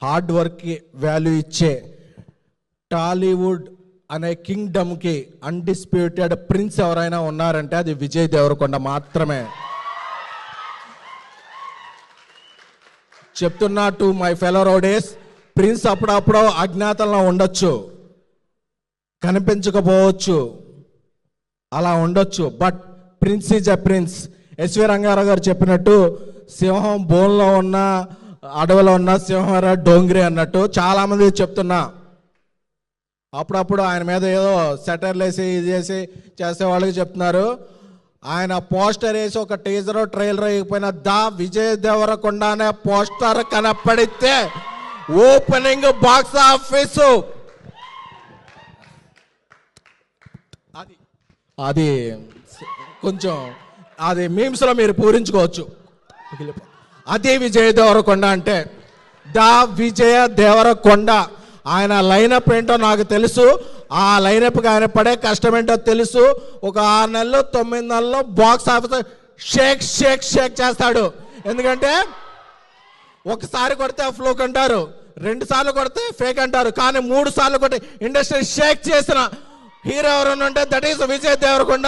Hard వర్క్కి value ఇచ్చే టాలీవుడ్ అనే కింగ్డమ్కి అన్డిస్ప్యూటెడ్ ప్రిన్స్ ఎవరైనా ఉన్నారంటే అది విజయ్ దేవరకొండ మాత్రమే. చెప్తున్నా to my fellow rowdies, prince అప్పుడప్పుడు అజ్ఞాతంలో ఉండొచ్చు, కనిపించకపోవచ్చు, అలా ఉండొచ్చు, but prince is a prince. SV Rangarao గారు చెప్పినట్టు సింహం బోన్లో ఉన్న అడవిలో ఉన్న సింహరా డోంగ్రీ అన్నట్టు చాలామంది చెప్తున్నా. అప్పుడప్పుడు ఆయన మీద ఏదో సెటర్లు వేసి ఇది చేసే వాళ్ళకి చెప్తున్నారు. ఆయన పోస్టర్ వేసి ఒక టీజర్ ట్రైలర్ అయిపోయిన దా విజయ్ దేవరకొండ అనే పోస్టర్ కనపడితే ఓపెనింగ్ బాక్స్ ఆఫీసు అది కొంచెం అది మీమ్స్లో మీరు పూరించుకోవచ్చు. అదే విజయ్ దేవరకొండ అంటే దా విజయ దేవరకొండ. ఆయన లైనప్ ఏంటో నాకు తెలుసు, ఆ లైనప్కి ఆయన పడే కష్టం ఏంటో తెలుసు. ఒక 6 నెలలు 9 నెలల్లో box office shake shake shake చేస్తాడు. ఎందుకంటే ఒకసారి కొడితే ఫ్లూక్ అంటారు, 2 సార్లు కొడితే ఫేక్ అంటారు, కానీ 3 సార్లు కొట్టి ఇండస్ట్రీ షేక్ చేసిన హీరో ఎవరైనా ఉంటే దట్ ఈస్ విజయ్ దేవరకొండ.